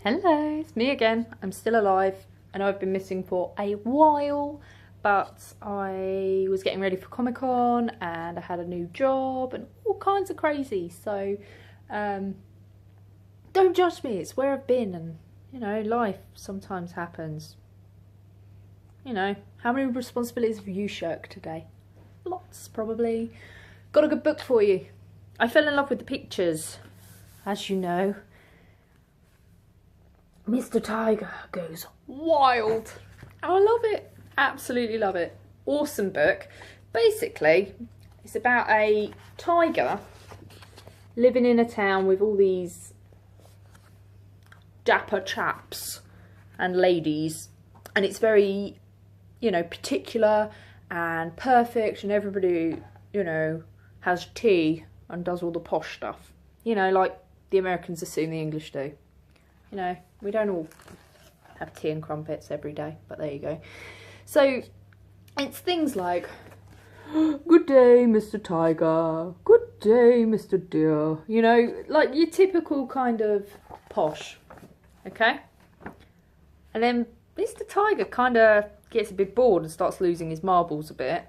Hello, it's me again. I'm still alive. I know I've been missing for a while, but I was getting ready for Comic-Con and I had a new job and all kinds of crazy. So don't judge me, it's where I've been, and you know, life sometimes happens. You know, how many responsibilities have you shirked today? Lots, probably. Got a good book for you. I fell in love with the pictures, as you know. Mr. Tiger goes wild. I love it. Absolutely love it. Awesome book. Basically, it's about a tiger living in a town with all these dapper chaps and ladies. And it's very, you know, particular and perfect, and everybody, you know, has tea and does all the posh stuff. You know, like the Americans assume the English do. You know, we don't all have tea and crumpets every day, but there you go. So it's things like, good day, Mr. Tiger. Good day, Mr. Deer. You know, like your typical kind of posh. Okay? And then Mr. Tiger kind of gets a bit bored and starts losing his marbles a bit.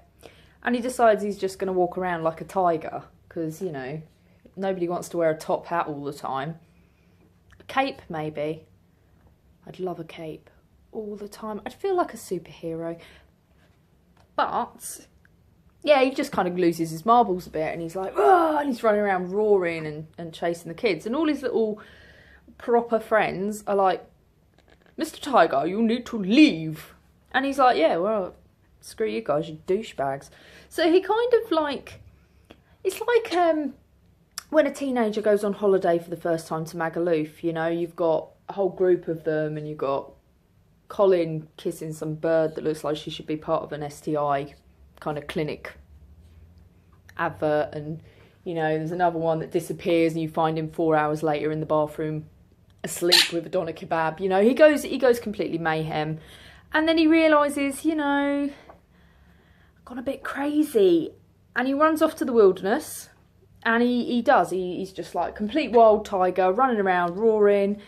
And he decides he's just going to walk around like a tiger. Because, you know, nobody wants to wear a top hat all the time. Cape, maybe. I'd love a cape all the time. I'd feel like a superhero. But yeah, he just kind of loses his marbles a bit, and he's like, oh, and he's running around roaring and chasing the kids, and all his little proper friends are like, Mr. Tiger, you need to leave. And he's like, yeah, well, screw you guys, you douchebags. So he kind of like, it's like when a teenager goes on holiday for the first time to Magaluf, you know, you've got a whole group of them, and you've got Colin kissing some bird that looks like she should be part of an STI kind of clinic advert, and, you know, there's another one that disappears and you find him 4 hours later in the bathroom asleep with a doner kebab. You know, he goes completely mayhem, and then he realises, you know, I've gone a bit crazy, and he runs off to the wilderness. And he's just like complete wild tiger, running around, roaring,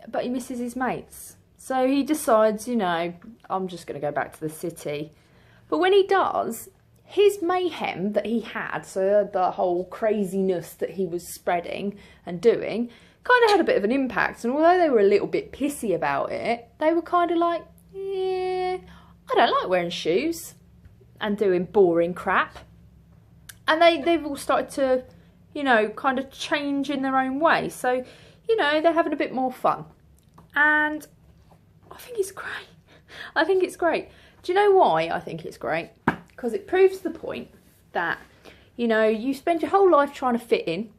but he misses his mates. So he decides, you know, I'm just going to go back to the city. But when he does, his mayhem that he had, so the whole craziness that he was spreading and doing, kind of had a bit of an impact. And although they were a little bit pissy about it, they were kind of like, yeah, I don't like wearing shoes and doing boring crap. And they've all started to, you know, kind of change in their own way. So, you know, they're having a bit more fun. And I think it's great. I think it's great. Do you know why I think it's great? Because it proves the point that, you know, you spend your whole life trying to fit in,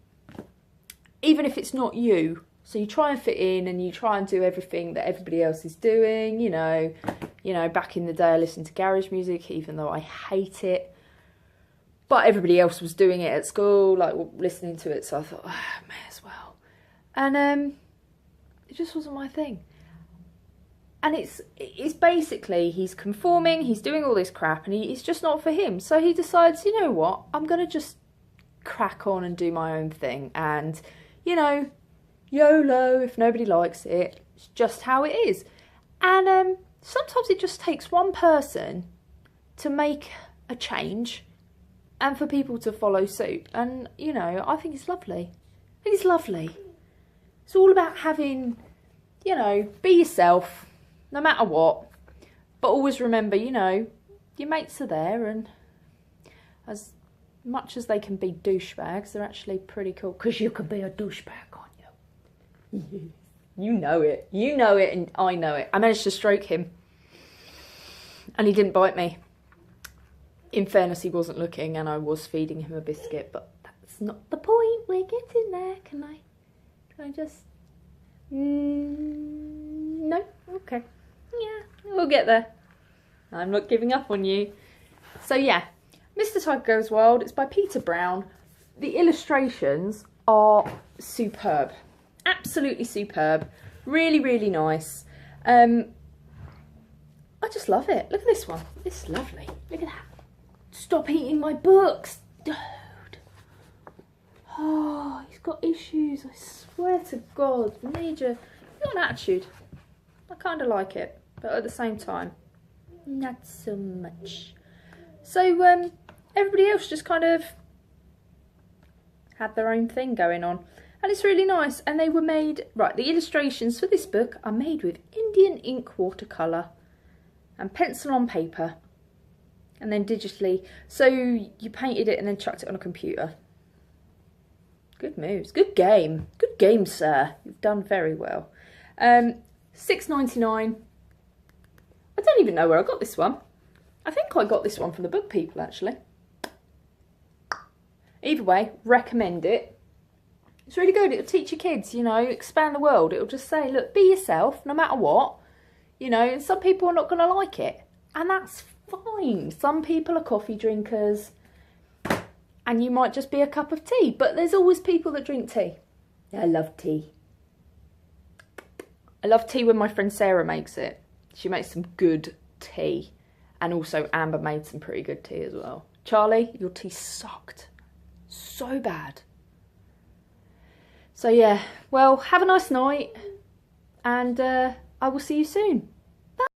even if it's not you. So you try and fit in, and you try and do everything that everybody else is doing. You know, back in the day I listened to garage music, even though I hate it. But everybody else was doing it at school, like listening to it, so I thought, oh, may as well. And it just wasn't my thing. And it's basically, he's conforming, he's doing all this crap, and it's just not for him. So he decides, you know what, I'm going to just crack on and do my own thing. And, you know, YOLO, if nobody likes it, it's just how it is. And sometimes it just takes one person to make a change, and for people to follow suit. And, you know, I think it's lovely. I think it's lovely. It's all about having, you know, be yourself, no matter what. But always remember, you know, your mates are there, and as much as they can be douchebags, they're actually pretty cool. Because you can be a douchebag, can't you? You know it. You know it, and I know it. I managed to stroke him, and he didn't bite me. In fairness, he wasn't looking, and I was feeding him a biscuit, but that's not the point. We're getting there. Can I just... No? Okay. Yeah, we'll get there. I'm not giving up on you. So yeah, Mr. Tiger Goes Wild. It's by Peter Brown. The illustrations are superb. Absolutely superb. Really, really nice. I just love it. Look at this one. It's lovely. Look at that. Stop eating my books, dude. Oh, he's got issues, I swear to God. Major. got an attitude. I kind of like it, but at the same time, not so much. So everybody else just kind of had their own thing going on. And it's really nice. And they were made, right, the illustrations for this book are made with Indian ink watercolour and pencil on paper. And then digitally. So you painted it and then chucked it on a computer. Good moves. Good game. Good game, sir. You've done very well. $6.99. I don't even know where I got this one. I think I got this one from the Book People, actually. Either way, recommend it. It's really good. It'll teach your kids, you know, expand the world. It'll just say, look, be yourself no matter what. You know, and some people are not going to like it. And that's fine. Some people are coffee drinkers. And you might just be a cup of tea. But there's always people that drink tea. I love tea. I love tea when my friend Sarah makes it. She makes some good tea. And also Amber made some pretty good tea as well. Charlie, your tea sucked. So bad. So yeah, well, have a nice night, and I will see you soon.